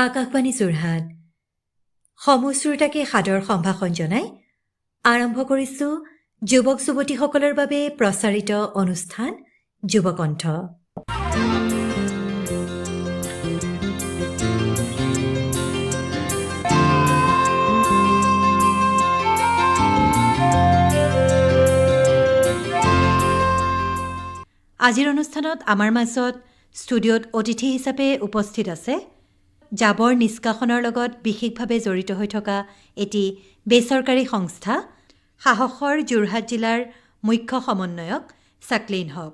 আকাশবাণী যোৰহাট সমূহ শ্ৰোতাকে সাদৰ সম্ভাষণ জনাই আৰম্ভ কৰিছোঁ যুৱক যুৱতীসকলৰ বাবে প্ৰচাৰিত অনুষ্ঠান যুৱকণ্ঠ। আজিৰ অনুষ্ঠানত আমাৰ মাজত ষ্টুডিঅ'ত অতিথি হিচাপে উপস্থিত আছে জাবৰ নিষ্কাশনৰ লগত বিশেষভাৱে জড়িত হৈ থকা এটি বেচৰকাৰী সংস্থা সাহসৰ যোৰহাট জিলাৰ মুখ্য সমন্বয়ক ছাকলিন হক।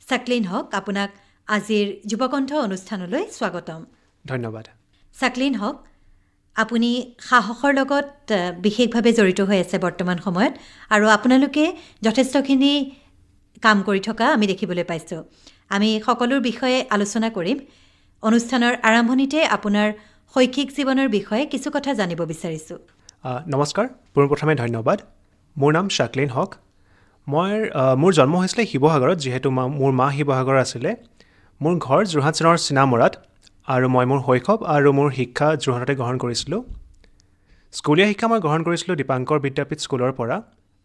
ছাকলিন হক, আপোনাক আজিৰ যুৱকণ্ঠ অনুষ্ঠানলৈ স্বাগতম। ধন্যবাদ। ছাকলিন হক, আপুনি সাহসৰ লগত বিশেষভাৱে জড়িত হৈ আছে বৰ্তমান সময়ত, আৰু আপোনালোকে যথেষ্টখিনি কাম কৰি থকা আমি দেখিবলৈ পাইছোঁ। আমি সকলোৰ বিষয়ে আলোচনা কৰিম। অনুষ্ঠানৰ আৰম্ভণিতে আপোনাৰ শৈক্ষিক জীৱনৰ বিষয়ে কিছু কথা জানিব বিচাৰিছোঁ। নমস্কাৰ, পোনপ্ৰথমে ধন্যবাদ। মোৰ নাম ছাকলিন হক। মোৰ জন্ম হৈছিলে শিৱসাগৰত, যিহেতু মোৰ মা শিৱসাগৰ আছিলে। মোৰ ঘৰ যোৰহাট চহৰৰ চিনামৰাত, আৰু মই মোৰ শৈশৱ আৰু মোৰ শিক্ষা যোৰহাটতে গ্ৰহণ কৰিছিলোঁ। স্কুলীয়া শিক্ষা মই গ্ৰহণ কৰিছিলোঁ দীপাংকৰ বিদ্যাপীঠ স্কুলৰ পৰা,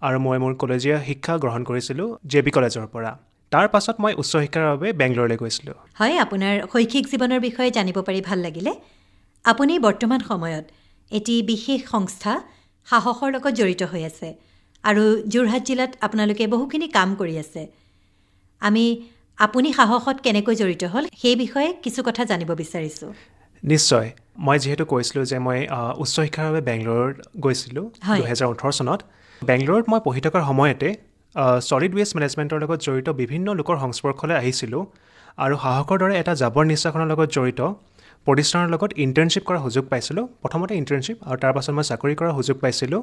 আৰু মই মোৰ কলেজীয়া শিক্ষা গ্ৰহণ কৰিছিলোঁ JB কলেজৰ পৰা। তাৰ পাছত মই উচ্চ শিক্ষাৰ বাবে বেংগলোৰলৈ গৈছিলোঁ। হয়, আপোনাৰ শৈক্ষিক জীৱনৰ বিষয়ে জানিব পাৰি ভাল লাগিলে। আপুনি বৰ্তমান সময়ত এটি বিশেষ সংস্থা সাহসৰ লগত জড়িত হৈ আছে, আৰু যোৰহাট জিলাত আপোনালোকে বহুখিনি কাম কৰি আছে। আপুনি সাহসত কেনেকৈ জড়িত হ'ল সেই বিষয়ে কিছু কথা জানিব বিচাৰিছোঁ। নিশ্চয়। মই যিহেতু কৈছিলোঁ যে মই উচ্চ শিক্ষাৰ বাবে বেংগলোৰত গৈছিলোঁ 2018 চনত। বেংগলোৰত মই পঢ়ি থকাৰ সময়তে ছলিড ৱেষ্ট মেনেজমেণ্টৰ লগত জড়িত বিভিন্ন লোকৰ সংস্পৰ্শলৈ আহিছিলোঁ, আৰু সাহসৰ দৰে এটা জাবৰ নিষ্কাশনৰ লগত জড়িত প্ৰতিষ্ঠানৰ লগত ইণ্টাৰ্ণশ্বিপ কৰাৰ সুযোগ পাইছিলোঁ। প্ৰথমতে ইণ্টাৰ্ণশ্বিপ, আৰু তাৰ পাছত মই চাকৰি কৰাৰ সুযোগ পাইছিলোঁ।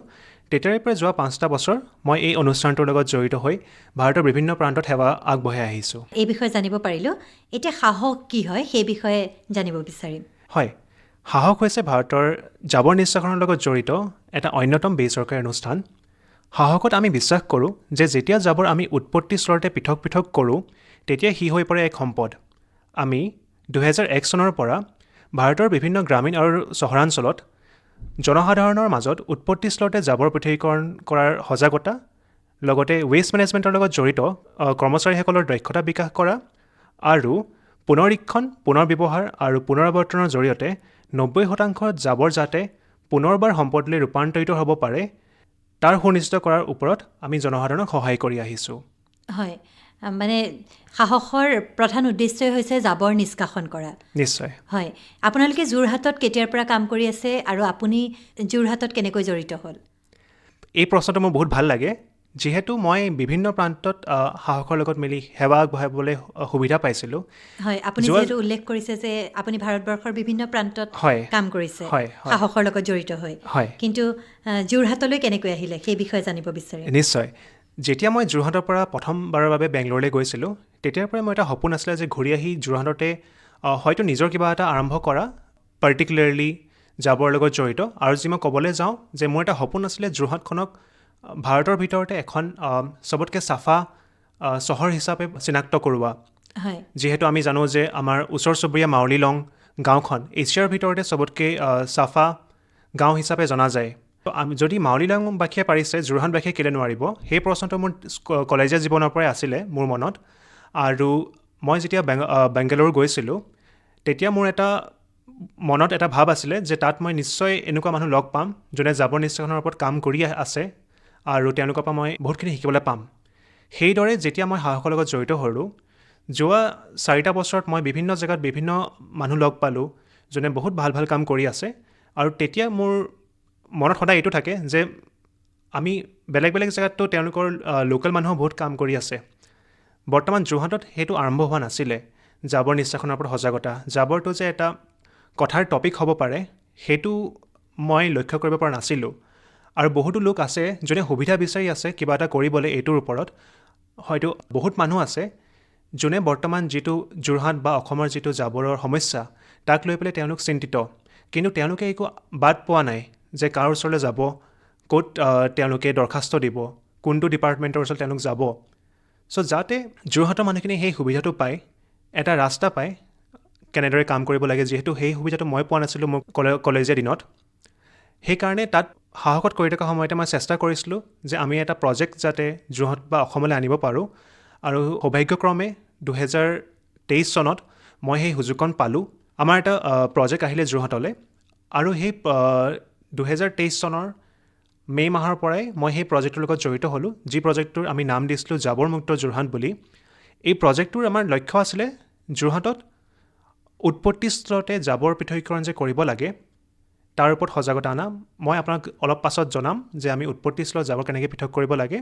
তেতিয়াৰে পৰা যোৱা 5টা বছৰ মই এই অনুষ্ঠানটোৰ লগত জড়িত হৈ ভাৰতৰ বিভিন্ন প্ৰান্তত সেৱা আগবঢ়াই আহিছোঁ। এই বিষয়ে জানিব পাৰিলোঁ। এতিয়া সাহস কি হয় সেই বিষয়ে জানিব বিচাৰিম। হয়, সাহস হৈছে ভাৰতৰ জাবৰ নিষ্কাশনৰ লগত জড়িত এটা অন্যতম বেচৰকাৰী অনুষ্ঠান। সাহসত আমি বিশ্বাস কৰোঁ যে যেতিয়া জাবৰ আমি উৎপত্তি স্থলতে পৃথক পৃথক কৰোঁ, তেতিয়া সি হৈ পৰে এক সম্পদ। আমি 2001 চনৰ পৰা ভাৰতৰ বিভিন্ন গ্ৰামীণ আৰু চহৰাঞ্চলত জনসাধাৰণৰ মাজত উৎপত্তিস্থলতে জাবৰ পৃথকীকৰণ কৰাৰ সজাগতা, লগতে ৱেষ্ট মেনেজমেণ্টৰ লগত জড়িত কৰ্মচাৰীসকলৰ দক্ষতা বিকাশ কৰা, আৰু পুনৰীক্ষণ, পুনৰ ব্যৱহাৰ আৰু পুনৰাৱৰ্তনৰ জৰিয়তে 90% জাবৰ যাতে পুনৰবাৰ সম্পদলৈ ৰূপান্তৰিত হ'ব পাৰে তাৰ সুনিশ্চিত কৰাৰ ওপৰত আমি জনসাধাৰণক সহায় কৰি আহিছোঁ। হয়, মানে সাহসৰ প্ৰধান উদ্দেশ্যই হৈছে জাবৰ নিষ্কাশন কৰা। নিশ্চয়। হয়, আপোনালোকে যোৰহাটত কেতিয়াৰ পৰা কাম কৰি আছে, আৰু আপুনি যোৰহাটত কেনেকৈ জড়িত হ'ল? এই প্ৰশ্নটো মোৰ বহুত ভাল লাগে, যিহেতু মই বিভিন্ন প্ৰান্তত সাহসৰ লগত মিলি সেৱা আগবঢ়াবলৈ সুবিধা পাইছিলোঁ। হয়, আপুনি যিহেতু উল্লেখ কৰিছে যে আপুনি ভাৰতবৰ্ষৰ বিভিন্ন প্ৰান্তত কাম কৰিছে সাহসৰ লগত জড়িত হৈ, কিন্তু যোৰহাটলৈ কেনেকৈ আহিলে সেই বিষয়ে জানিব বিচাৰিম। নিশ্চয়। যেতিয়া মই যোৰহাটৰ পৰা প্ৰথমবাৰৰ বাবে বেংগলোৰলৈ গৈছিলোঁ, তেতিয়াৰ পৰাই মোৰ এটা সপোন আছিলে যে ঘূৰি আহি যোৰহাটতে হয়তো নিজৰ কিবা এটা আৰম্ভ কৰা, পাৰ্টিকুলাৰলি জাবৰ লগত জড়িত। আৰু যি মই ক'বলৈ যাওঁ যে মোৰ এটা সপোন আছিলে যোৰহাটখনক ভাৰতৰ ভিতৰতে এখন চবতকৈ চাফা চহৰ হিচাপে চিনাক্ত কৰোৱা। যিহেতু আমি জানো যে আমাৰ ওচৰ চুবুৰীয়া মাউলি লং গাঁওখন এছিয়াৰ ভিতৰতে চবতকৈ চাফা গাঁও হিচাপে জনা যায়। আমি যদি মাউলি লংবাসীয়ে পাৰিছে, যোৰহাটবাসীয়ে কেলৈ নোৱাৰিব? সেই প্ৰশ্নটো মোৰ কলেজীয়া জীৱনৰ পৰাই আছিলে মোৰ মনত। আৰু মই যেতিয়া বেংগালুৰু গৈছিলোঁ, তেতিয়া মোৰ মনত এটা ভাৱ আছিলে যে তাত মই নিশ্চয় এনেকুৱা মানুহ লগ পাম যোনে জাবৰ নিষ্কাশনৰ ওপৰত কাম কৰি আছে, আৰু তেওঁলোকৰ পৰা মই বহুতখিনি শিকিবলৈ পাম। সেইদৰে যেতিয়া মই সাহসৰ লগত জড়িত হ'লোঁ, যোৱা 4টা বছৰত মই বিভিন্ন জেগাত বিভিন্ন মানুহ লগ পালোঁ যোনে বহুত ভাল ভাল কাম কৰি আছে, আৰু তেতিয়া মোৰ মনত সদায় এইটো থাকে যে আমি বেলেগ বেলেগ জেগাততো তেওঁলোকৰ লোকেল মানুহো বহুত কাম কৰি আছে। বৰ্তমান যোৰহাটত সেইটো আৰম্ভ হোৱা নাছিলে। জাবৰ নিষ্কাশনৰ ওপৰত সজাগতা, জাবৰটো যে এটা কথাৰ টপিক হ'ব পাৰে সেইটো মই লক্ষ্য কৰিব পৰা নাছিলোঁ। আৰু বহুতো লোক আছে যোনে সুবিধা বিচাৰি আছে কিবা এটা কৰিবলৈ এইটোৰ ওপৰত। হয়তো বহুত মানুহ আছে যোনে বৰ্তমান যিটো যোৰহাট বা অসমৰ যিটো জাবৰৰ সমস্যা তাক লৈ পেলাই তেওঁলোক চিন্তিত, কিন্তু তেওঁলোকে একো বাদ পোৱা নাই যে কাৰ ওচৰলৈ যাব, ক'ত তেওঁলোকে দৰখাস্ত দিব, কোনটো ডিপাৰ্টমেণ্টৰ ওচৰত তেওঁলোক যাব। চ' যাতে যোৰহাটৰ মানুহখিনি সেই সুবিধাটো পায়, এটা ৰাস্তা পায় কেনেদৰে কাম কৰিব লাগে, যিহেতু সেই সুবিধাটো মই পোৱা নাছিলোঁ মোৰ কলেজীয়া দিনত। সেইকাৰণে তাত সাহসত কৰি থকা সময়তে মই চেষ্টা কৰিছিলোঁ যে আমি এটা প্ৰজেক্ট যাতে যোৰহাট বা অসমলৈ আনিব পাৰোঁ, আৰু সৌভাগ্যক্ৰমে 2023 চনত মই সেই সুযোগকণ পালোঁ। আমাৰ এটা প্ৰজেক্ট আহিলে যোৰহাটলৈ, আৰু সেই 2023 চনৰ মে' মাহৰ পৰাই মই সেই প্ৰজেক্টটোৰ লগত জড়িত হ'লোঁ, যি প্ৰজেক্টটোৰ আমি নাম দিছিলোঁ জাবৰমুক্ত যোৰহাট বুলি। এই প্ৰজেক্টটোৰ আমাৰ লক্ষ্য আছিলে যোৰহাটত উৎপত্তিস্থলতে জাবৰ পৃথকীকৰণ যে কৰিব লাগে তাৰ ওপৰত সজাগতা অনা। মই আপোনাক অলপ পাছত জনাম যে আমি উৎপত্তিস্থলত জাবৰ কেনেকৈ পৃথক কৰিব লাগে।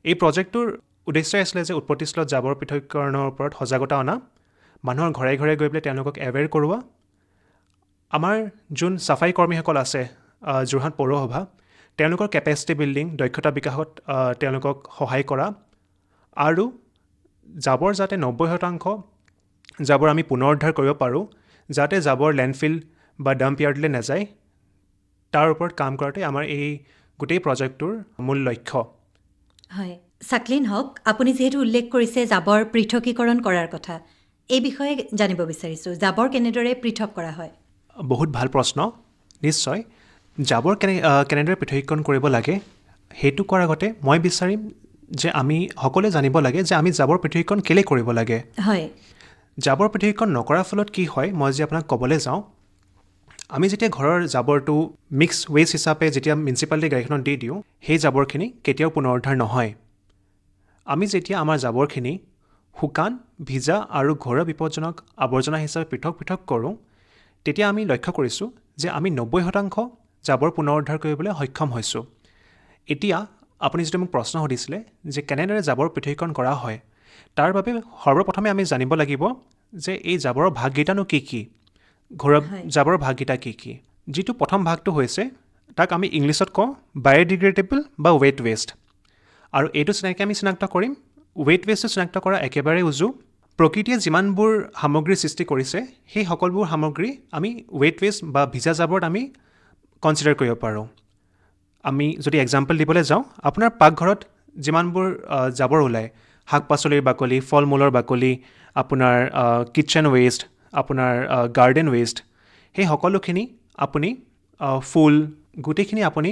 এই প্ৰজেক্টটোৰ উদ্দেশ্যই আছিলে যে উৎপত্তিস্থলত জাবৰ পৃথকীকৰণৰ ওপৰত সজাগতা অনা, মানুহৰ ঘৰে ঘৰে গৈ পেলাই তেওঁলোকক এৱেৰ কৰোৱা। আমাৰ যোন চাফাই কৰ্মীসকল আছে যোৰহাট পৌৰসভা, তেওঁলোকৰ কেপাচিটি বিল্ডিং, দক্ষতা বিকাশত তেওঁলোকক সহায় কৰা, আৰু জাবৰ যাতে 90% জাবৰ আমি পুনৰুদ্ধাৰ কৰিব পাৰোঁ, যাতে জাবৰ লেণ্ডফিল বা ডাম্প য়াৰ্ডলৈ নাযায়, তাৰ ওপৰত কাম কৰাটোৱে আমাৰ এই গোটেই প্ৰজেক্টটোৰ মূল লক্ষ্য। হয়, চাকলিন হওক, আপুনি যিহেতু উল্লেখ কৰিছে জাবৰ পৃথকীকৰণ কৰাৰ কথা, এই বিষয়ে জানিব বিচাৰিছোঁ, জাবৰ কেনেদৰে পৃথক কৰা হয়? বহুত ভাল প্ৰশ্ন। নিশ্চয়, জাবৰ কেনেদৰে পৃথকীকৰণ কৰিব লাগে সেইটো কৰাৰ আগতে মই বিচাৰিম যে আমি সকলোৱে জানিব লাগে যে আমি জাবৰ পৃথকীকৰণ কেলৈ কৰিব লাগে। হয়, জাবৰ পৃথকীকৰণ নকৰাৰ ফলত কি হয় মই যদি আপোনাক ক'বলৈ যাওঁ, আমি যেতিয়া ঘৰৰ জাবৰটো মিক্স ৱেষ্ট হিচাপে যেতিয়া মিউনিচিপালিটি গাড়ীখনত দি দিওঁ, সেই জাবৰখিনি কেতিয়াও পুনৰুদ্ধাৰ নহয়। আমি যেতিয়া আমাৰ জাবৰখিনি শুকান, ভিজা আৰু ঘৰুৱা বিপদজনক আৱৰ্জনা হিচাপে পৃথক পৃথক কৰোঁ, তেতিয়া আমি লক্ষ্য কৰিছোঁ যে আমি 90% জাবৰ পুনৰুদ্ধাৰ কৰিবলৈ সক্ষম হৈছোঁ। এতিয়া আপুনি যিটো মোক প্ৰশ্ন সুধিছিলে যে কেনেদৰে জাবৰ পৃথকীকৰণ কৰা হয়, তাৰ বাবে সৰ্বপ্ৰথমে আমি জানিব লাগিব যে এই জাবৰৰ ভাগকেইটানো কি কি, ঘৰুৱা জাবৰৰ ভাগকেইটা কি কি। যিটো প্ৰথম ভাগটো হৈছে তাক আমি ইংলিছত কওঁ বায়'ডিগ্ৰেডেবল বা ৱেট ৱেষ্ট, আৰু এইটো চিনাকি আমি চিনাক্ত কৰিম। ৱেট ৱেষ্টটো চিনাক্ত কৰা একেবাৰে উজু। প্ৰকৃতিয়ে যিমানবোৰ সামগ্ৰী সৃষ্টি কৰিছে সেই সকলোবোৰ সামগ্ৰী আমি ৱেট ৱেষ্ট বা ভিজা জাবৰত আমি কনচিডাৰ কৰিব পাৰোঁ। আমি যদি এক্সাম্পল দিবলৈ যাওঁ, আপোনাৰ পাকঘৰত যিমানবোৰ জাবৰ ওলায়, শাক পাচলিৰ বাকলি, ফল মূলৰ বাকলি, আপোনাৰ কিটচেন ৱেষ্ট, আপোনাৰ গাৰ্ডেন ৱেষ্ট, সেই সকলোখিনি আপুনি ফুল গোটেইখিনি আপুনি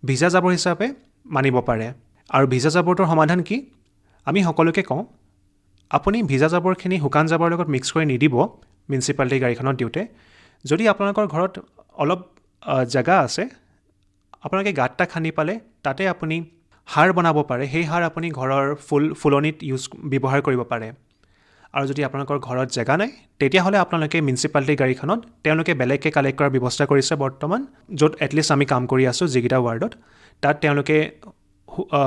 ভিজা জাবৰ হিচাপে মানিব পাৰে। আৰু ভিজা জাবৰটোৰ সমাধান কি? আমি সকলোকে কওঁ আপুনি ভিজা জাবৰখিনি শুকান জাবৰৰ লগত মিক্স কৰি নিদিব মিউনিচিপালিটি গাড়ীখনত দিওঁতে। যদি আপোনালোকৰ ঘৰত অলপ জেগা আছে, আপোনালোকে গাঁত এটা খান্দি পালে তাতে আপুনি সাৰ বনাব পাৰে। সেই সাৰ আপুনি ঘৰৰ ফুলনিত ব্যৱহাৰ কৰিব পাৰে। আৰু যদি আপোনালোকৰ ঘৰত জেগা নাই, তেতিয়াহ'লে আপোনালোকে মিউনিচিপালিটি গাড়ীখনত তেওঁলোকে বেলেগকৈ কালেক্ট কৰাৰ ব্যৱস্থা কৰিছে বৰ্তমান, য'ত এটলিষ্ট আমি কাম কৰি আছোঁ যিকেইটা ৱাৰ্ডত, তাত তেওঁলোকে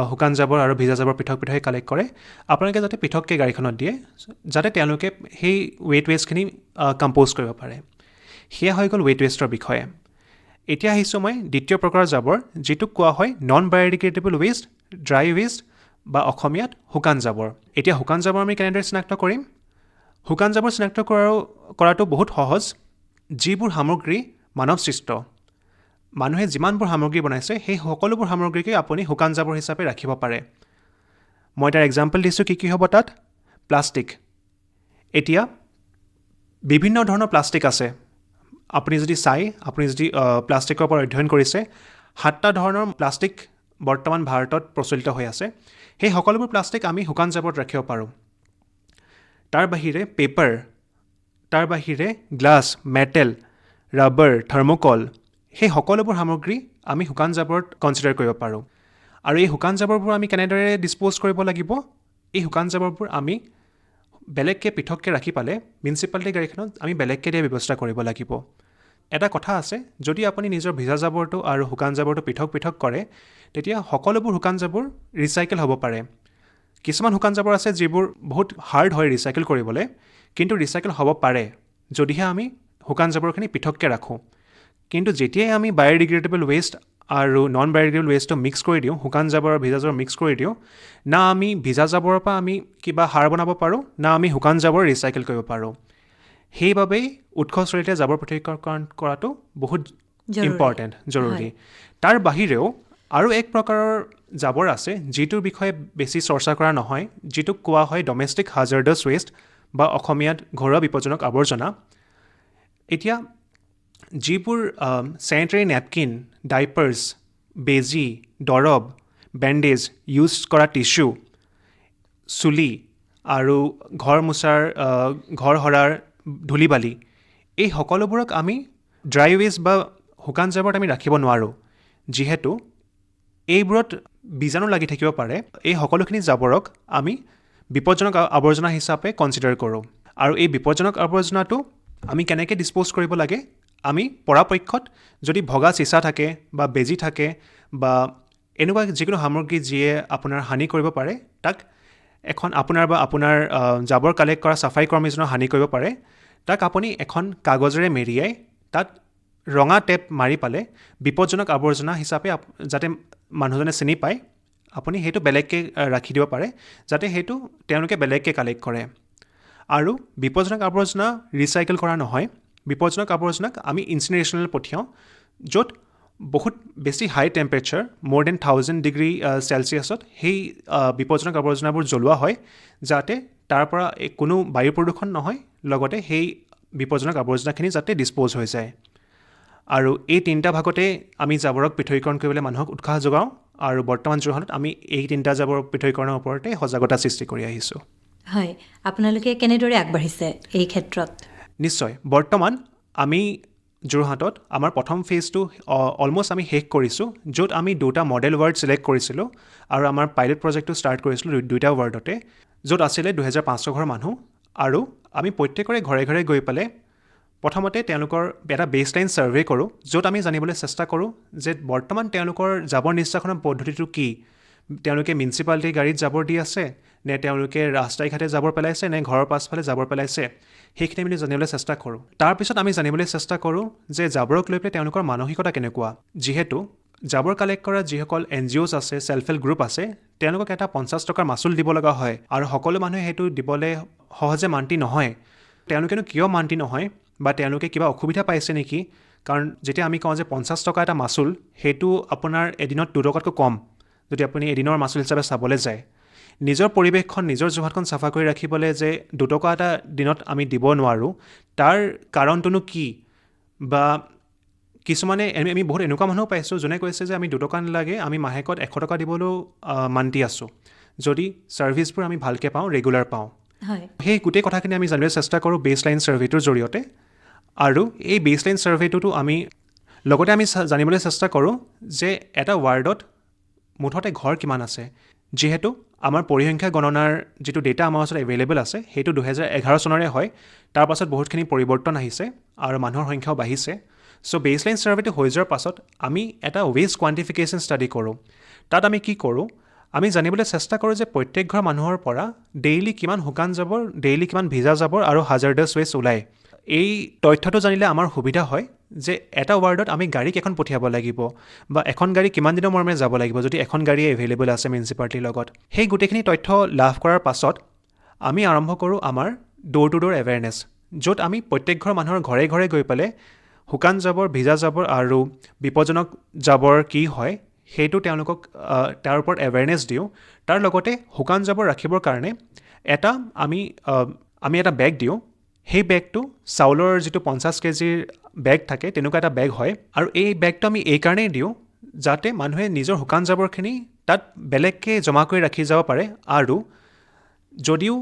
শুকান জাবৰ আৰু ভিজা জাবৰ পৃথক পৃথক কালেক্ট কৰে। আপোনালোকে যাতে পৃথককৈ গাড়ীখনত দিয়ে, যাতে তেওঁলোকে সেই ৱেট ৱেষ্টখিনি কম্প'জ কৰিব পাৰে। সেয়া হৈ গ'ল ৱেট ৱেষ্টৰ বিষয়ে। এতিয়া আহিছোঁ মই দ্বিতীয় প্ৰকাৰৰ জাবৰ, যিটোক কোৱা হয় non biodegradable waste, dry waste বা অসমীয়াত শুকান জাবৰ। এতিয়া শুকান জাবৰ আমি কেনেদৰে চিনাক্ত কৰিম? শুকান জাবৰ চিনাক্ত কৰাটো বহুত সহজ। যিবোৰ সামগ্ৰী মানৱ সৃষ্ট, মানুহে যিমানবোৰ সামগ্ৰী বনাইছে সেই সকলোবোৰ সামগ্ৰীকে আপুনি শুকান জাবৰ হিচাপে ৰাখিব পাৰে। মই তাৰ এক্সাম্পল দিছোঁ কি কি হ'ব তাত। প্লাষ্টিক, এতিয়া বিভিন্ন ধৰণৰ প্লাষ্টিক আছে। আপুনি যদি প্লাষ্টিকৰ ওপৰত অধ্যয়ন কৰিছে, 7টা ধৰণৰ প্লাষ্টিক বৰ্তমান ভাৰতত প্ৰচলিত হৈ আছে। সেই সকলোবোৰ প্লাষ্টিক আমি শুকান জাবৰত ৰাখিব পাৰোঁ। তাৰ বাহিৰে পেপাৰ, তাৰ বাহিৰে গ্লাছ, মেটেল, ৰাবাৰ, থাৰ্মোকল, সেই সকলোবোৰ সামগ্ৰী আমি শুকান জাবৰত কনচিডাৰ কৰিব পাৰোঁ। আৰু এই শুকান জাবৰবোৰ আমি কেনেদৰে ডিছপ'জ কৰিব লাগিব? এই শুকান জাবৰবোৰ আমি বেলেগকৈ পৃথককৈ ৰাখি পালে মিউনিচিপালিটি গাড়ীখনত আমি বেলেগকৈ দিয়া ব্যৱস্থা কৰিব লাগিব। এটা কথা আছে, যদি আপুনি নিজৰ ভিজা জাবৰটো আৰু শুকান জাবৰটো পৃথক পৃথক কৰে, তেতিয়া সকলোবোৰ শুকান জাবৰ ৰিচাইকেল হ'ব পাৰে। কিছুমান শুকান জাবৰ আছে যিবোৰ বহুত হাৰ্ড হয় ৰিচাইকেল কৰিবলৈ, কিন্তু ৰিচাইকেল হ'ব পাৰে যদিহে আমি শুকান জাবৰখিনি পৃথককৈ ৰাখোঁ। কিন্তু যেতিয়াই আমি বায়'ডিগ্ৰেডেবল ৱেষ্ট আৰু নন বায়'ডিগ্ৰেডেবল ৱেষ্টটো মিক্স কৰি দিওঁ, শুকান জাবৰ আৰু ভিজা জাবৰ মিক্স কৰি দিওঁ, না আমি ভিজা জাবৰৰ পৰা আমি কিবা সাৰ বনাব পাৰোঁ, না আমি শুকান জাবৰ ৰিচাইকেল কৰিব পাৰোঁ। সেইবাবেই উৎসস্থলীতে জাবৰ পৃথকীকৰণ কৰাটো বহুত ইম্পৰ্টেণ্ট, জৰুৰী। তাৰ বাহিৰেও আৰু এক প্ৰকাৰৰ জাবৰ আছে যিটোৰ বিষয়ে বেছি চৰ্চা কৰা নহয়, যিটোক কোৱা হয় ডমেষ্টিক হাজাৰ্ডাছ ৱেষ্ট বা অসমীয়াত ঘৰুৱা বিপদজনক আৱৰ্জনা। এতিয়া যিবোৰ চেনিটেৰী নেপকিন, ডাইপাৰ্ছ, বেজী, দৰৱ, বেণ্ডেজ, ইউজ কৰা টিচু, চুলি আৰু ঘৰ মোচাৰ ঘৰ সৰাৰ ধূলি বালি, এই সকলোবোৰক আমি ড্ৰাই ৱেষ্ট বা শুকান জাবৰত আমি ৰাখিব নোৱাৰোঁ, যিহেতু এইবোৰত বীজাণু লাগি থাকিব পাৰে। এই সকলোখিনি জাবৰক আমি বিপদজনক আৱৰ্জনা হিচাপে কনচিডাৰ কৰোঁ। আৰু এই বিপদজনক আৱৰ্জনাটো আমি কেনেকৈ ডিছপ'জ কৰিব লাগে, আমি পৰাপক্ষত যদি ভগা চিচা থাকে বা বেজী থাকে বা এনেকুৱা যিকোনো সামগ্ৰী যিয়ে আপোনাৰ হানি কৰিব পাৰে, তাক এখন আপোনাৰ জাবৰ কালেক্ট কৰা চাফাই কৰ্মীজনৰ হানি কৰিব পাৰে, তাক আপুনি এখন কাগজেৰে মেৰিয়াই তাত ৰঙা টেপ মাৰি পালে বিপদজনক আৱৰ্জনা হিচাপে যাতে মানুহজনে চিনি পায়, আপুনি সেইটো বেলেগকৈ ৰাখি দিব পাৰে, যাতে সেইটো তেওঁলোকে বেলেগকৈ কালেক্ট কৰে। আৰু বিপদজনক আৱৰ্জনা ৰিচাইকেল কৰা নহয়, বিপদজনক আৱৰ্জনাক আমি ইনচিনেৰেশ্যনলৈ পঠিয়াওঁ, য'ত বহুত বেছি হাই টেম্পাৰেচাৰ, মোৰ দেন 1000 ডিগ্ৰী চেলচিয়াছত সেই বিপদজনক আৱৰ্জনাবোৰ জ্বলোৱা হয়, যাতে তাৰ পৰা কোনো বায়ু প্ৰদূষণ নহয়, লগতে সেই বিপদজনক আৱৰ্জনাখিনি যাতে ডিছপ'জ হৈ যায়। আৰু এই তিনিটা ভাগতে আমি জাবৰক পৃথকীকৰণ কৰিবলৈ মানুহক উৎসাহ যোগাওঁ, আৰু বৰ্তমান যোৰহাটত আমি এই তিনিটা জাবৰ পৃথকীকৰণৰ ওপৰতে সজাগতা সৃষ্টি কৰি আহিছোঁ। হয়, আপোনালোকে কেনেদৰে আগবাঢ়িছে এই ক্ষেত্ৰত? নিশ্চয়, বৰ্তমান আমি যোৰহাটত আমাৰ প্ৰথম ফেজটো অলমষ্ট আমি শেষ কৰিছোঁ, য'ত আমি 2টা মডেল ৱাৰ্ড ছিলেক্ট কৰিছিলোঁ আৰু আমাৰ পাইলট প্ৰজেক্টটো ষ্টাৰ্ট কৰিছিলোঁ 2টা ৱাৰ্ডতে, য'ত আছিলে 2500 ঘৰ মানুহ। আৰু আমি প্ৰত্যেকৰে ঘৰে ঘৰে গৈ পেলাই প্ৰথমতে তেওঁলোকৰ এটা বেছলাইন ছাৰ্ভে কৰোঁ, য'ত আমি জানিবলৈ চেষ্টা কৰোঁ যে বৰ্তমান তেওঁলোকৰ জাবৰ নিষ্কাশনৰ পদ্ধতিটো কি। তেওঁলোকে মিউনিচিপালিটিৰ গাড়ীত জাবৰ দি আছে, নে তেওঁলোকে ৰাস্তাই ঘাটে জাবৰ পেলাইছে, নে ঘৰৰ পাছফালে জাবৰ পেলাইছে, সেইখিনি আমি জানিবলৈ চেষ্টা কৰোঁ। তাৰপিছত আমি জানিবলৈ চেষ্টা কৰোঁ যে জাবৰক লৈ পেলাই তেওঁলোকৰ মানসিকতা কেনেকুৱা। যিহেতু জাবৰ কালেক্ট কৰা যিসকল NGOs আছে, ছেল্ফ হেল্প গ্ৰুপ আছে, তেওঁলোকক এটা 50 টকাৰ মাচুল দিব লগা হয়, আৰু সকলো মানুহে সেইটো দিবলৈ সহজে মান্তি নহয়। তেওঁলোকেনো কিয় মান্তি নহয়, বা তেওঁলোকে কিবা অসুবিধা পাইছে নেকি? কাৰণ যেতিয়া আমি কওঁ যে 50 টকা এটা মাচুল, সেইটো আপোনাৰ এদিনত 2 টকাতকৈ কম যদি আপুনি এদিনৰ মাচুল হিচাপে চাবলৈ যায়। নিজৰ পৰিৱেশখন, নিজৰ যোৰহাটখন চাফা কৰি ৰাখিবলৈ যে 2 টকা এটা দিনত আমি দিব নোৱাৰোঁ, তাৰ কাৰণটোনো কি? বা কিছুমানে আমি বহুত এনেকুৱা মানুহো পাইছোঁ যোনে কৈছে যে আমি 2 টকা নালাগে, আমি মাহেকত 100 টকা দিবলৈও মান্তি আছোঁ, যদি ছাৰ্ভিচবোৰ আমি ভালকৈ পাওঁ, ৰেগুলাৰ পাওঁ। হয়, সেই গোটেই কথাখিনি আমি জানিবলৈ চেষ্টা কৰোঁ বেছলাইন ছাৰ্ভেটোৰ জৰিয়তে। আৰু এই বেছলাইন ছাৰ্ভেটোতো আমি লগতে আমি জানিবলৈ চেষ্টা কৰোঁ যে এটা ৱাৰ্ডত মুঠতে ঘৰ কিমান আছে। যিহেতু আমাৰ পৰিসংখ্যা গণনাৰ যিটো ডেটা আমাৰ ওচৰত এভেইলেবল আছে, সেইটো 2011 চনৰে হয়। তাৰ পাছত বহুতখিনি পৰিৱৰ্তন আহিছে আৰু মানুহৰ সংখ্যাও বাঢ়িছে। চ' বেছলাইন ছাৰ্ভেটো হৈ যোৱাৰ পাছত আমি এটা ৱেষ্ট কোৱান্টিফিকেশ্যন ষ্টাডি কৰোঁ। তাত আমি কি কৰোঁ, আমি জানিবলৈ চেষ্টা কৰোঁ যে প্ৰত্যেক ঘৰ মানুহৰ পৰা ডেইলি কিমান শুকান জাবৰ, ডেইলি কিমান ভিজা জাবৰ আৰু হাজাৰডাছ ৱেষ্ট ওলায়। এই তথ্যটো জানিলে আমাৰ সুবিধা হয় যে এটা ৱাৰ্ডত আমি গাড়ী কেইখন পঠিয়াব লাগিব, বা এখন গাড়ী কিমান দিনৰ মূৰে যাব লাগিব যদি এখন গাড়ী এভেইলেবল আছে মিউনিচিপালিটিৰ লগত। সেই গোটেইখিনি তথ্য লাভ কৰাৰ পাছত আমি আৰম্ভ কৰোঁ আমাৰ ড'ৰ টু ড'ৰ এৱেৰনেছ, য'ত আমি প্ৰত্যেক ঘৰ মানুহৰ ঘৰে ঘৰে গৈ পেলাই শুকান জাবৰ, ভিজা জাবৰ আৰু বিপদজনক জাবৰ কি হয় সেইটো তেওঁলোকক তাৰ ওপৰত এৱেৰনেছ দিওঁ। তাৰ লগতে শুকান জাবৰ ৰাখিবৰ কাৰণে আমি এটা বেগ দিওঁ। সেই বেগটো চাউলৰ যিটো 50 কেজিৰ বেগ থাকে, তেনেকুৱা এটা বেগ হয়। আৰু এই বেগটো আমি এই কাৰণেই দিওঁ যাতে মানুহে নিজৰ শুকান জাবৰখিনি তাত বেলেগকৈ জমা কৰি ৰাখি যাব পাৰে, আৰু যদিও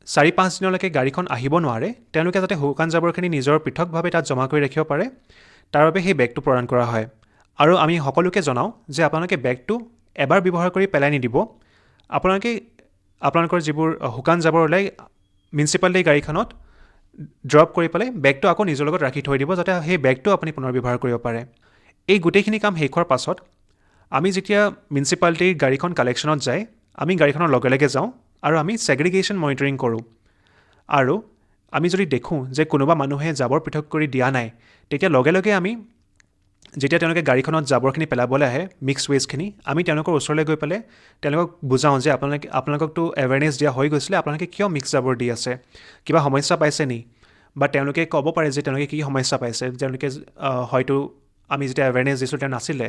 4-5 দিনলৈকে গাড়ীখন আহিব নোৱাৰে, তেওঁলোকে যাতে শুকান জাবৰখিনি নিজৰ পৃথকভাৱে তাত জমা কৰি ৰাখিব পাৰে, তাৰ বাবে সেই বেগটো প্ৰদান কৰা হয়। আৰু আমি সকলোকে জনাওঁ যে আপোনালোকে বেগটো এবাৰ ব্যৱহাৰ কৰি পেলাই নিদিব। আপোনালোকৰ যিবোৰ শুকান জাবৰ ওলাই মিউনিচিপালিটিৰ গাড়ীখনত ড্ৰপ কৰি পেলাই বেগটো আকৌ নিজৰ লগত ৰাখি থৈ দিব, যাতে সেই বেগটো আপুনি পুনৰ ব্যৱহাৰ কৰিব পাৰে। এই গোটেইখিনি কাম শেষ হোৱাৰ পাছত আমি যেতিয়া মিউনিচিপালিটিৰ গাড়ীখন কালেকশ্যনত যায়, আমি গাড়ীখনৰ লগে লগে যাওঁ আৰু আমি ছেগ্ৰিগেশ্যন মনিটৰিং কৰোঁ। আৰু আমি যদি দেখোঁ যে কোনোবা মানুহে জাবৰ পৃথক কৰি দিয়া নাই, তেতিয়া লগে লগে আমি যেতিয়া তেওঁলোকে গাড়ীখনত জাবৰখিনি পেলাবলৈ আহে, মিক্স ৱেষ্টখিনি, আমি তেওঁলোকৰ ওচৰলৈ গৈ পেলাই তেওঁলোকক বুজাওঁ যে আপোনালোককতো এৱেৰনেছ দিয়া হৈ গৈছিলে, আপোনালোকে কিয় মিক্স জাবৰ দি আছে, কিবা সমস্যা পাইছে নি? বা তেওঁলোকে ক'ব পাৰে যে তেওঁলোকে কি সমস্যা পাইছে, তেওঁলোকে হয়তো আমি যেতিয়া এৱেৰনেছ দিছোঁ তেওঁ নাছিলে।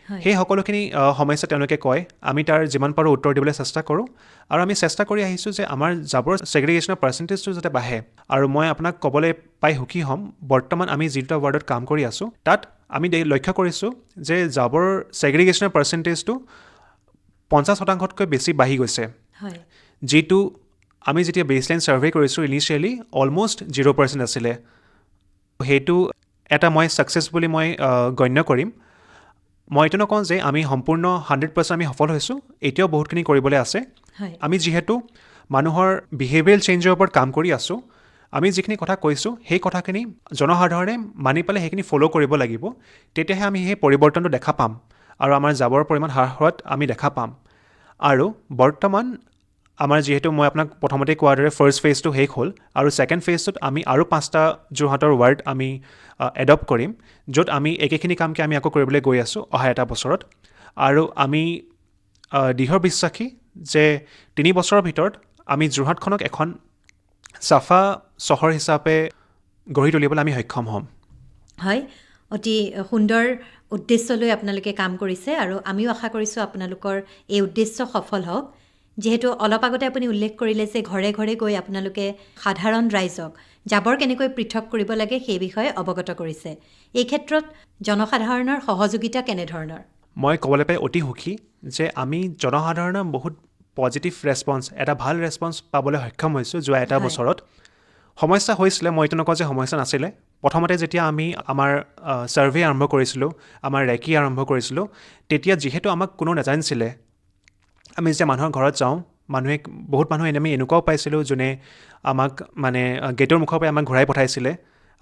হয়। সেই সকলোখিনি সমস্যা তেওঁলোকে কয় আমি তাৰ যিমান পাৰোঁ উত্তৰ দিবলৈ চেষ্টা কৰোঁ আৰু আমি চেষ্টা কৰি আহিছোঁ যে আমাৰ জাবৰ ছেগ্ৰিগেশ্যনৰ পাৰ্চেণ্টেজটো যাতে বাঢ়ে আৰু মই আপোনাক ক'বলৈ পাই সুখী হ'ম বৰ্তমান আমি যি দুটা ৱাৰ্ডত কাম কৰি আছোঁ তাত আমি লক্ষ্য কৰিছোঁ যে জাবৰ ছেগ্ৰিগেশ্যনৰ পাৰ্চেণ্টেজটো 50%তকৈ বেছি বাঢ়ি গৈছে হয় যিটো আমি যেতিয়া বেছলাইন ছাৰ্ভে কৰিছোঁ ইনিচিয়েলি অলম'ষ্ট 0% আছিলে সেইটো এটা মই ছাকচেছ বুলি মই গণ্য কৰিম মই এইটো নকওঁ যে আমি সম্পূৰ্ণ 100% আমি সফল হৈছোঁ এতিয়াও বহুতখিনি কৰিবলৈ আছে হয় আমি যিহেতু মানুহৰ বিহেভিয়াৰেল চেঞ্জৰ ওপৰত কাম কৰি আছোঁ আমি যিখিনি কথা কৈছোঁ সেই কথাখিনি জনসাধাৰণে মানি পেলাই সেইখিনি ফ'ল' কৰিব লাগিব তেতিয়াহে আমি সেই পৰিৱৰ্তনটো দেখা পাম আৰু আমাৰ জাবৰৰ পৰিমাণ হ্ৰাস হোৱাত আমি দেখা পাম আৰু বৰ্তমান আমাৰ যিহেতু মই আপোনাক প্ৰথমতে কোৱাৰ দৰে ফাৰ্ষ্ট ফেজটো শেষ হ'ল আৰু ছেকেণ্ড ফেজটোত আমি আৰু 5টা যোৰহাটৰ ৱাৰ্ড আমি এডপ্ট কৰিম য'ত আমি একেখিনি কামকে আমি আকৌ কৰিবলৈ গৈ আছোঁ অহা এটা বছৰত আৰু আমি দৃঢ় বিশ্বাসী যে 3 বছৰৰ ভিতৰত আমি যোৰহাটখনক এখন চাফা চহৰ হিচাপে গঢ়ি তুলিবলৈ আমি সক্ষম হ'ম হয় অতি সুন্দৰ উদ্দেশ্য লৈ আপোনালোকে কাম কৰিছে আৰু আমিও আশা কৰিছোঁ আপোনালোকৰ এই উদ্দেশ্য সফল হওক যিহেতু অলপ আগতে আপুনি উল্লেখ কৰিলে যে ঘৰে ঘৰে গৈ আপোনালোকে সাধাৰণ ৰাইজক জাবৰ কেনেকৈ পৃথক কৰিব লাগে সেই বিষয়ে অৱগত কৰিছে এই ক্ষেত্ৰত জনসাধাৰণৰ সহযোগিতা কেনেধৰণৰ মই ক'বলৈ পাই অতি সুখী যে আমি জনসাধাৰণৰ বহুত পজিটিভ ৰেছপন্স এটা ভাল ৰেছপন্স পাবলৈ সক্ষম হৈছোঁ যোৱা এটা বছৰত সমস্যা হৈছিলে মই এইটো নকওঁ যে সমস্যা নাছিলে প্ৰথমতে যেতিয়া আমি আমাৰ ছাৰ্ভে আৰম্ভ কৰিছিলোঁ আমাৰ ৰেকি আৰম্ভ কৰিছিলোঁ তেতিয়া যিহেতু আমাক কোনো নাজানিছিলে আমি যেতিয়া মানুহৰ ঘৰত যাওঁ বহুত মানুহে আমি এনেকুৱাও পাইছিলোঁ যোনে আমাক মানে গেটৰ মুখৰ পৰাই আমাক ঘূৰাই পঠাইছিলে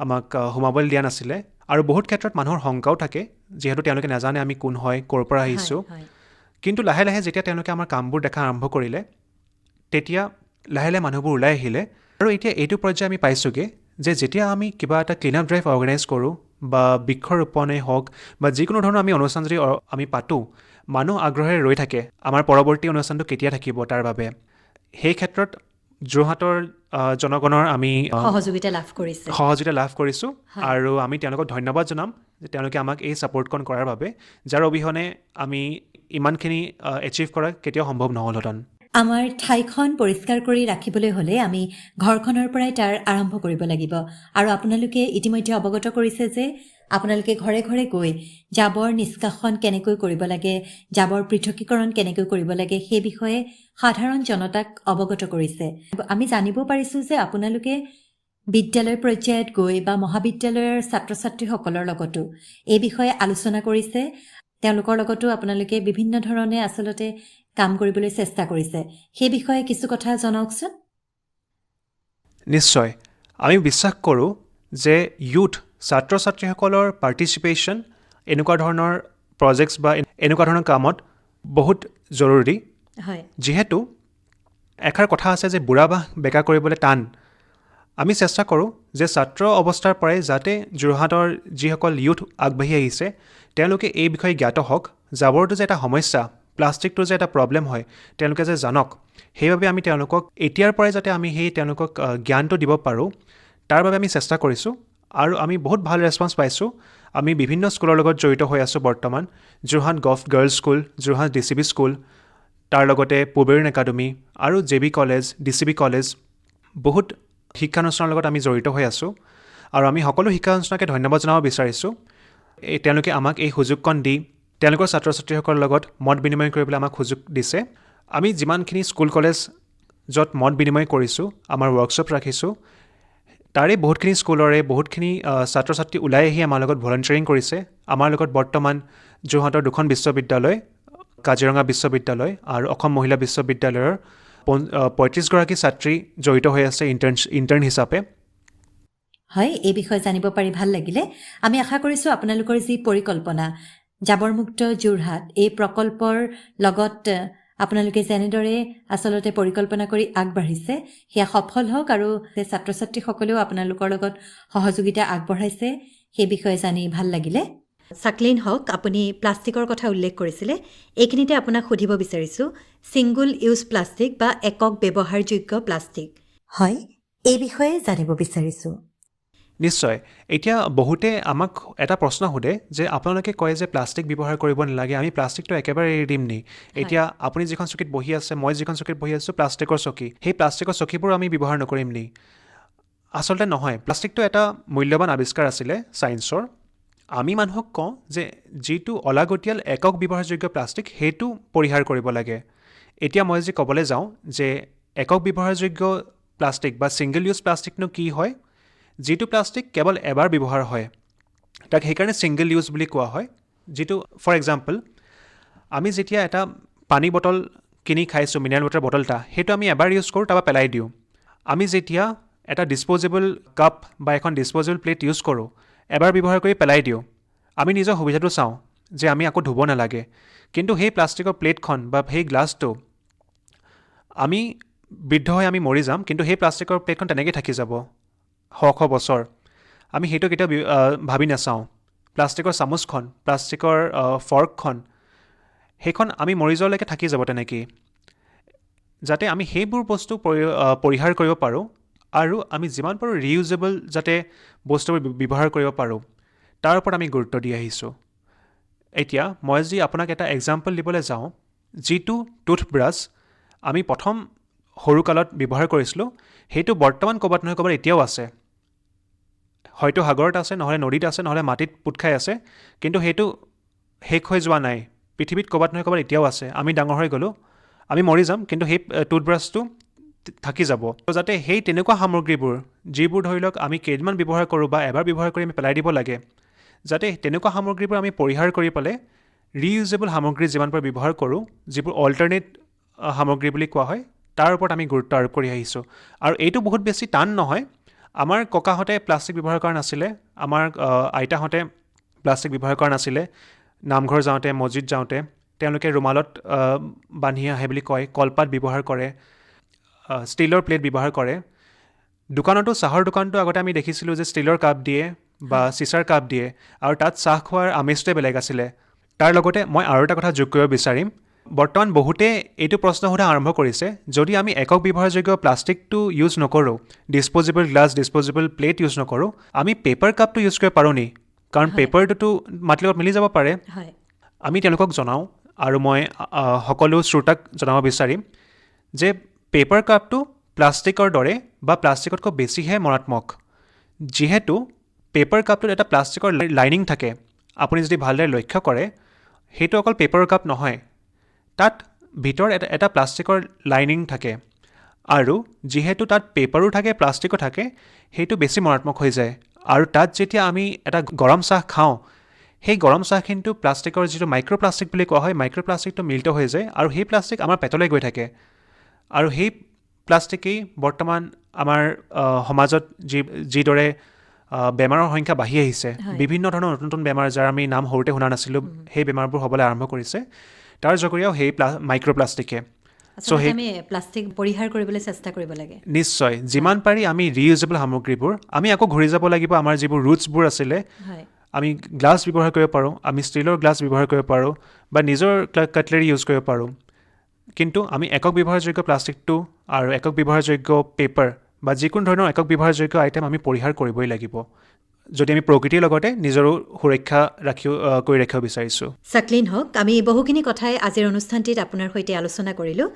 আমাক সোমাবলৈ দিয়া নাছিলে আৰু বহুত ক্ষেত্ৰত মানুহৰ শংকাও থাকে যিহেতু তেওঁলোকে নাজানে আমি কোন হয় ক'ৰ পৰা আহিছোঁ কিন্তু লাহে লাহে যেতিয়া তেওঁলোকে আমাৰ কামবোৰ দেখা আৰম্ভ কৰিলে তেতিয়া লাহে লাহে মানুহবোৰ ওলাই আহিলে আৰু এতিয়া এইটো পৰ্যায় আমি পাইছোঁগৈ যে যেতিয়া আমি কিবা এটা ক্লিন আপ ড্ৰাইভ অৰ্গেনাইজ কৰোঁ বা বৃক্ষৰোপণেই হওক বা যিকোনো ধৰণৰ আমি অনুষ্ঠান যদি আমি পাতোঁ মানুহ আগ্ৰহেৰে ৰৈ থাকে আমাৰ পৰৱৰ্তী অনুষ্ঠানটো কেতিয়া থাকিব তাৰ বাবে সেই ক্ষেত্ৰত যোৰহাটৰ জনগণৰ আমি সহযোগিতা লাভ কৰিছোঁ আৰু আমি তেওঁলোকক ধন্যবাদ জনাম যে তেওঁলোকে আমাক এই ছাপৰ্টকণ কৰাৰ বাবে যাৰ অবিহনে আমি ইমানখিনি এচিভ কৰা কেতিয়াও সম্ভৱ নহ'লহেঁতেন আমাৰ ঠাইখন পৰিষ্কাৰ কৰি ৰাখিবলৈ হ'লে আমি ঘৰখনৰ পৰাই তাৰ আৰম্ভ কৰিব লাগিব আৰু আপোনালোকে ইতিমধ্যে অৱগত কৰিছে যে আপোনালোকে ঘৰে ঘৰে গৈ জাবৰ নিষ্কাশন কেনেকৈ কৰিব লাগে জাবৰ পৃথকীকৰণ কেনেকৈ কৰিব লাগে সেই বিষয়ে সাধাৰণ জনতাক অৱগত কৰিছে আমি জানিব পাৰিছোঁ যে আপোনালোকে বিদ্যালয় পৰ্যায়ত গৈ বা মহাবিদ্যালয়ৰ ছাত্ৰ ছাত্ৰীসকলৰ লগতো এই বিষয়ে আলোচনা কৰিছে তেওঁলোকৰ লগতো আপোনালোকে বিভিন্ন ধৰণে আচলতে কাম কৰিবলৈ চেষ্টা কৰিছে সেই বিষয়ে কিছু কথা জনাওকচোন নিশ্চয় আমি বিশ্বাস কৰোঁ যে ছাত্ৰ ছাত্ৰীসকলৰ পাৰ্টিচিপেশ্যন এনেকুৱা ধৰণৰ প্ৰজেক্টছ বা এনেকুৱা ধৰণৰ কামত বহুত জৰুৰী যিহেতু এষাৰ কথা আছে যে বুঢ়া বাঁহ বেকা কৰিবলৈ টান আমি চেষ্টা কৰোঁ যে ছাত্ৰ অৱস্থাৰ পৰাই যাতে যোৰহাটৰ যিসকল আগবাঢ়ি আহিছে তেওঁলোকে এই বিষয়ে জ্ঞাত হওক জাবৰটো যে এটা সমস্যা প্লাষ্টিকটো যে এটা প্ৰব্লেম হয় তেওঁলোকে যে জানক সেইবাবে আমি তেওঁলোকক এতিয়াৰ পৰাই যাতে আমি তেওঁলোকক জ্ঞানটো দিব পাৰোঁ তাৰ বাবে আমি চেষ্টা কৰিছোঁ আৰু আমি বহুত ভাল ৰেছপন্স পাইছোঁ আমি বিভিন্ন স্কুলৰ লগত জড়িত হৈ আছোঁ বৰ্তমান Jorhat gov girls school Jorhat DCB school তাৰ লগতে পুবেৰিন একাডেমি আৰু JB কলেজ DCB কলেজ বহুত শিক্ষানুষ্ঠানৰ লগত আমি জড়িত হৈ আছোঁ আৰু আমি সকলো শিক্ষানুষ্ঠানকে ধন্যবাদ জনাব বিচাৰিছোঁ তেওঁলোকে আমাক এই সুযোগকণ দি তেওঁলোকৰ ছাত্ৰ ছাত্ৰীসকলৰ লগত মত বিনিময় কৰিবলৈ আমাক সুযোগ দিছে আমি যিমানখিনি স্কুল কলেজ য'ত মত বিনিময় কৰিছোঁ আমাৰ ৱৰ্কশ্বপ ৰাখিছোঁ তাৰে বহুতখিনি স্কুলৰে বহুতখিনি ছাত্ৰ ছাত্ৰী ওলাই আহি আমাৰ লগত ভলাণ্টিয়াৰিং কৰিছে আমাৰ লগত বৰ্তমান যোৰহাটৰ 2খন বিশ্ববিদ্যালয় কাজিৰঙা বিশ্ববিদ্যালয় আৰু অসম মহিলা বিশ্ববিদ্যালয়ৰ 35গৰাকী ছাত্ৰী জড়িত হৈ আছে ইণ্টাৰ্ণ হিচাপে হয় এই বিষয়ে জানিব পাৰি ভাল লাগিলে আমি আশা কৰিছোঁ আপোনালোকৰ যি পৰিকল্পনা জাবৰমুক্ত যোৰহাট এই প্ৰকল্পৰ লগত আপোনালোকে যেনেদৰে আচলতে পৰিকল্পনা কৰি আগবাঢ়িছে সেয়া সফল হওক আৰু ছাত্ৰ ছাত্ৰীসকলেও আপোনালোকৰ লগত সহযোগিতা আগবঢ়াইছে সেই বিষয়ে জানি ভাল লাগিলে চাকলিন হওক আপুনি প্লাষ্টিকৰ কথা উল্লেখ কৰিছিলে এইখিনিতে আপোনাক সুধিব বিচাৰিছোঁ ছিংগুল ইউজ প্লাষ্টিক বা একক ব্যৱহাৰযোগ্য প্লাষ্টিক হয় এই বিষয়ে জানিব বিচাৰিছোঁ নিশ্চয়। এতিয়া বহুতে আমাক এটা প্ৰশ্ন সোধে যে আপোনালোকে কয় যে প্লাষ্টিক ব্যৱহাৰ কৰিব নালাগে, আমি প্লাষ্টিকটো একেবাৰে এৰি দিম নি? এতিয়া আপুনি যিখন চকীত বহি আছে, মই যিখন চকীত বহি আছোঁ, প্লাষ্টিকৰ চকী। সেই প্লাষ্টিকৰ চকীবোৰ আমি ব্যৱহাৰ নকৰিম নি? আচলতে নহয়। প্লাষ্টিকটো এটা মূল্যৱান আৱিষ্কাৰ আছিলে ছায়েন্সৰ। আমি মানুহক কওঁ যে যিটো অলাগতিয়াল একক ব্যৱহাৰযোগ্য প্লাষ্টিক সেইটো পৰিহাৰ কৰিব লাগে। এতিয়া মই যদি ক'বলৈ যাওঁ যে একক ব্যৱহাৰযোগ্য প্লাষ্টিক বা ছিংগল ইউজ প্লাষ্টিকনো কি হয়, যিটো প্লাষ্টিক কেৱল এবাৰ ব্যৱহাৰ হয়, তাক সেইকাৰণে ছিংগল ইউজ বুলি কোৱা হয়। যিটো ফৰ এক্সাম্পল, আমি যেতিয়া এটা পানী বটল কিনি খাইছোঁ, মিনাৰেল ৱাটাৰ বটল এটা, সেইটো আমি এবাৰ ইউজ কৰোঁ, তাৰপৰা পেলাই দিওঁ। আমি যেতিয়া এটা ডিছপ'জেবল কাপ বা এখন ডিছপ'জেবল প্লেট ইউজ কৰোঁ, এবাৰ ব্যৱহাৰ কৰি পেলাই দিওঁ। আমি নিজৰ সুবিধাটো চাওঁ যে আমি আকৌ ধুব নালাগে। কিন্তু সেই প্লাষ্টিকৰ প্লেটখন বা সেই গ্লাছটো, আমি বৃদ্ধ হৈ আমি মৰি যাম, কিন্তু সেই প্লাষ্টিকৰ প্লেটখন তেনেকৈ থাকি যাব শ বছৰ। আমি সেইটো কেতিয়াও ভাবি নাচাওঁ। প্লাষ্টিকৰ চামুচখন, প্লাষ্টিকৰ ফৰ্কখন, সেইখন আমি মৰি যোৱালৈকে থাকি যাব তেনেকেই। যাতে আমি সেইবোৰ বস্তু পৰিহাৰ কৰিব পাৰোঁ আৰু আমি যিমান পাৰোঁ ৰিইউজেবল যাতে বস্তুবোৰ ব্যৱহাৰ কৰিব পাৰোঁ, তাৰ ওপৰত আমি গুৰুত্ব দি আহিছোঁ। এতিয়া মই যদি আপোনাক এটা এক্সাম্পল দিবলৈ যাওঁ, যিটো টুথব্ৰাছ আমি প্ৰথম সৰুকালত ব্যৱহাৰ কৰিছিলোঁ, সেইটো বৰ্তমান ক'ৰবাত নহয় ক'ৰবাত এতিয়াও আছে। হয়তো সাগৰত আছে, নহ'লে নদীত আছে, নহ'লে মাটিত পোত খাই আছে, কিন্তু সেইটো শেষ হৈ যোৱা নাই। পৃথিৱীত ক'ৰবাত নহয় ক'ৰবাত এতিয়াও আছে। আমি ডাঙৰ হৈ গ'লোঁ, আমি মৰি যাম, কিন্তু সেই টুথব্ৰাছটো থাকি যাব। যাতে সেই তেনেকুৱা সামগ্ৰীবোৰ, যিবোৰ ধৰি লওক আমি কেইদিনমান ব্যৱহাৰ কৰোঁ বা এবাৰ ব্যৱহাৰ কৰি আমি পেলাই দিব লাগে, যাতে তেনেকুৱা সামগ্ৰীবোৰ আমি পৰিহাৰ কৰি পেলাই ৰিইউজেবল সামগ্ৰী যিমান পাৰোঁ ব্যৱহাৰ কৰোঁ, যিবোৰ অল্টাৰনেট সামগ্ৰী বুলি কোৱা হয়, তাৰ ওপৰত আমি গুৰুত্ব আৰোপ কৰি আহিছোঁ। আৰু এইটো বহুত বেছি টান নহয়। আমাৰ ককাহঁতে প্লাষ্টিক ব্যৱহাৰ কৰা নাছিলে, আমাৰ আইতাহঁতে প্লাষ্টিক ব্যৱহাৰ কৰা নাছিলে। নামঘৰ যাওঁতে, মছজিদ যাওঁতে তেওঁলোকে ৰুমালত বান্ধি আহে বুলি কয়, কলপাত ব্যৱহাৰ কৰে, ষ্টীলৰ প্লেট ব্যৱহাৰ কৰে। দোকানতো, চাহৰ দোকানতো আগতে আমি দেখিছিলোঁ যে ষ্টীলৰ কাপ দিয়ে বা চিচাৰ কাপ দিয়ে, আৰু তাত চাহ খোৱাৰ আমেজটোৱে বেলেগ আছিলে। তাৰ লগতে মই আৰু এটা কথা যোগ কৰিব বিচাৰিম। বৰ্তমান বহুতে এইটো প্ৰশ্ন সোধা আৰম্ভ কৰিছে, যদি আমি একক ব্যৱহাৰযোগ্য প্লাষ্টিকটো ইউজ নকৰোঁ, disposable glass, disposable plate use নকৰোঁ, আমি পেপাৰ কাপটো ইউজ কৰিব পাৰোঁ নি? কাৰণ পেপাৰটোতো মাটিৰ লগত মিলি যাব পাৰে। আমি তেওঁলোকক জনাওঁ, আৰু মই সকলো শ্ৰোতাক জনাব বিচাৰিম যে পেপাৰ কাপটো প্লাষ্টিকৰ দৰে বা প্লাষ্টিকতকৈ বেছিহে মাৰাত্মক। যিহেতু পেপাৰ কাপটোত এটা প্লাষ্টিকৰ লাইনিং থাকে। আপুনি যদি ভালদৰে লক্ষ্য কৰে, সেইটো অকল পেপাৰ কাপ নহয়, তাত ভিতৰত এটা প্লাষ্টিকৰ লাইনিং থাকে। আৰু যিহেতু তাত পেপাৰো থাকে, প্লাষ্টিকো থাকে, সেইটো বেছি মাৰাত্মক হৈ যায়। আৰু তাত যেতিয়া আমি এটা গৰম চাহ খাওঁ, সেই গৰম চাহখিনিতো প্লাষ্টিকৰ যিটো মাইক্ৰ'প্লাষ্টিক বুলি কোৱা হয়, মাইক্ৰ'প্লাষ্টিকটো মিলিত হৈ যায়, আৰু সেই প্লাষ্টিক আমাৰ পেটলৈ গৈ থাকে। আৰু সেই প্লাষ্টিকেই বৰ্তমান আমাৰ সমাজত যিদৰে বেমাৰৰ সংখ্যা বাঢ়ি আহিছে, বিভিন্ন ধৰণৰ নতুন নতুন বেমাৰ, যাৰ আমি নাম সৰুতে শুনা নাছিলোঁ, সেই বেমাৰবোৰ হ'বলৈ আৰম্ভ কৰিছে, তাৰ জৰিয়তেও সেই মাইক্ৰ'প্লাষ্টিকে। আমি প্লাষ্টিক পৰিহাৰ কৰিবলৈ চেষ্টা কৰিব লাগে। নিশ্চয়, যিমান পাৰি আমি ৰিইউজেবল সামগ্ৰীবোৰ, আমি আকৌ ঘূৰি যাব লাগিব আমাৰ যিবোৰ ৰুটছবোৰ আছিলে। আমি গ্লাছ ব্যৱহাৰ কৰিব পাৰোঁ, আমি ষ্টীলৰ গ্লাছ ব্যৱহাৰ কৰিব পাৰোঁ, বা নিজৰ কাটলেৰী ইউজ কৰিব পাৰোঁ। কিন্তু আমি একক ব্যৱহাৰযোগ্য প্লাষ্টিকটো আৰু একক ব্যৱহাৰযোগ্য পেপাৰ বা যিকোনো ধৰণৰ একক ব্যৱহাৰযোগ্য আইটেম আমি পৰিহাৰ কৰিবই লাগিব, যদি আমি প্ৰকৃতিৰ লগতে নিজৰো সুৰক্ষা কৰি ৰাখিব বিচাৰিছোঁ। চাকলিন হওক, আমি বহুখিনি কথাই আজিৰ অনুষ্ঠানটিত আপোনাৰ সৈতে আলোচনা কৰিলোঁ।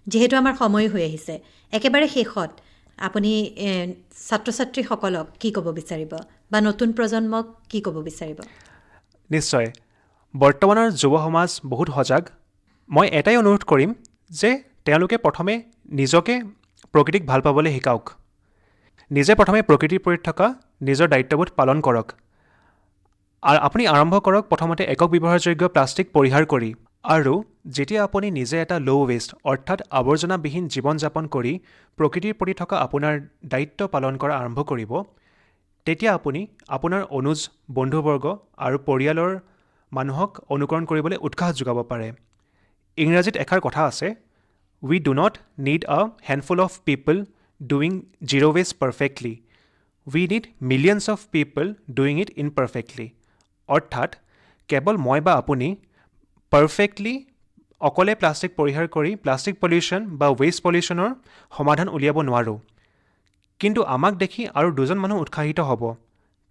যিহেতু আমাৰ সময় হৈ আহিছে, একেবাৰে শেষত আপুনি ছাত্ৰ ছাত্ৰীসকলক কি ক'ব বিচাৰিব বা নতুন প্ৰজন্মক কি ক'ব বিচাৰিব? নিশ্চয়, বৰ্তমানৰ যুৱ সমাজ বহুত সজাগ। মই এটাই অনুৰোধ কৰিম যে তেওঁলোকে প্ৰথমে নিজকে প্ৰকৃতিক ভাল পাবলৈ শিকাওক। নিজে প্ৰথমে প্ৰকৃতিৰ প্ৰতি থকা নিজৰ দায়িত্ববোধ পালন কৰক। আৰু আপুনি আৰম্ভ কৰক প্ৰথমতে একক ব্যৱহাৰযোগ্য প্লাষ্টিক পৰিহাৰ কৰি। আৰু যেতিয়া আপুনি নিজে এটা ল' ৱেষ্ট অৰ্থাৎ আৱৰ্জনাবিহীন জীৱন যাপন কৰি প্ৰকৃতিৰ প্ৰতি থকা আপোনাৰ দায়িত্ব পালন কৰা আৰম্ভ কৰিব, তেতিয়া আপুনি আপোনাৰ অনুজ, বন্ধুবৰ্গ আৰু পৰিয়ালৰ মানুহক অনুকৰণ কৰিবলৈ উৎসাহ যোগাব পাৰে। ইংৰাজীত এষাৰ কথা আছে, উই do not need a handful of people doing zero' waste perfectly, we need millions of people doing it imperfectly. অৰ্থাৎ কেৱল মই বা আপুনি পাৰফেক্টলি অকলে প্লাষ্টিক পৰিহাৰ কৰি প্লাষ্টিক পলিউশ্যন বা ৱেষ্ট পলিউশ্যনৰ সমাধান উলিয়াব নোৱাৰোঁ। কিন্তু আমাক দেখি আৰু 2জন মানুহ উৎসাহিত হ'ব,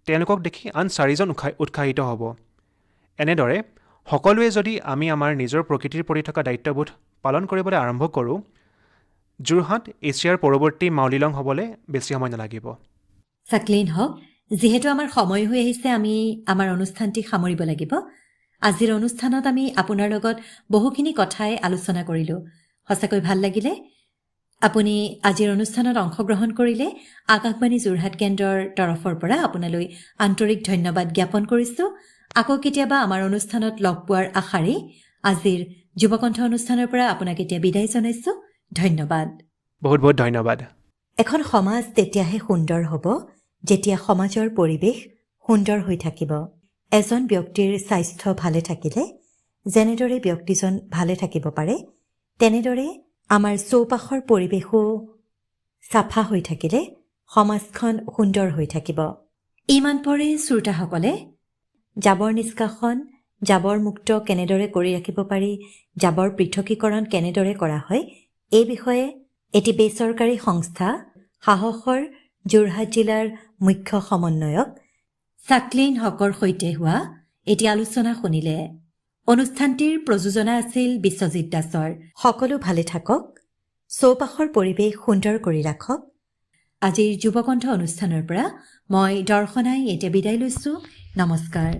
তেওঁলোকক দেখি আন 4জন উৎসাহিত হ'ব। এনেদৰে সকলোৱে যদি আমি আমাৰ নিজৰ প্ৰকৃতিৰ প্ৰতি থকা দায়িত্ববোধ পালন কৰিবলৈ আৰম্ভ কৰোঁ, যোৰহাট এছিয়াৰ পৰৱৰ্তী মাউলিলং হ'বলৈ বেছি সময় নালাগিব। চাকলিন হওক, যিহেতু আমাৰ সময় হৈ আহিছে, আমি আমাৰ অনুষ্ঠানটি সামৰিব লাগিব। আজিৰ অনুষ্ঠানত আমি আপোনাৰ লগত বহুখিনি কথাই আলোচনা কৰিলোঁ। সঁচাকৈ ভাল লাগিলে। আপুনি আজিৰ অনুষ্ঠানত অংশগ্ৰহণ কৰিলে আকাশবাণী যোৰহাট কেন্দ্ৰৰ তৰফৰ পৰা আপোনালৈ আন্তৰিক ধন্যবাদ জ্ঞাপন কৰিছোঁ। আকৌ কেতিয়াবা আমাৰ অনুষ্ঠানত লগ পোৱাৰ আশাৰে আজিৰ যুৱকণ্ঠ অনুষ্ঠানৰ পৰা আপোনাক এতিয়া বিদায় জনাইছোঁ। ধন্যবাদ। বহুত বহুত ধন্যবাদ। এখন সমাজ তেতিয়াহে সুন্দৰ হ'ব যেতিয়া সমাজৰ পৰিৱেশ সুন্দৰ হৈ থাকিব। এজন ব্যক্তিৰ স্বাস্থ্য ভালে থাকিলে যেনেদৰে ব্যক্তিজন ভালে থাকিব পাৰে, তেনেদৰে আমাৰ চৌপাশৰ পৰিৱেশো চাফা হৈ থাকিলে সমাজখন সুন্দৰ হৈ থাকিব। ইমান পৰে শ্ৰোতাসকলে জাবৰ নিষ্কাশন, জাবৰমুক্ত কেনেদৰে কৰি ৰাখিব পাৰি, জাবৰ পৃথকীকৰণ কেনেদৰে কৰা হয়, এই বিষয়ে এটি বেচৰকাৰী সংস্থা সাহসৰ যোৰহাট জিলাৰ মুখ্য সমন্বয়ক চাকলিন হকৰ সৈতে হোৱা এটি আলোচনা শুনিলে। অনুষ্ঠানটিৰ প্ৰযোজনা আছিল বিশ্বজিৎ দাসৰ। সকলো ভালে থাকক, চৌপাশৰ পৰিৱেশ সুন্দৰ কৰি ৰাখক। আজিৰ যুৱকণ্ঠ অনুষ্ঠানৰ পৰা মই দৰ্শনাই এতিয়া বিদায় লৈছোঁ। নমস্কাৰ।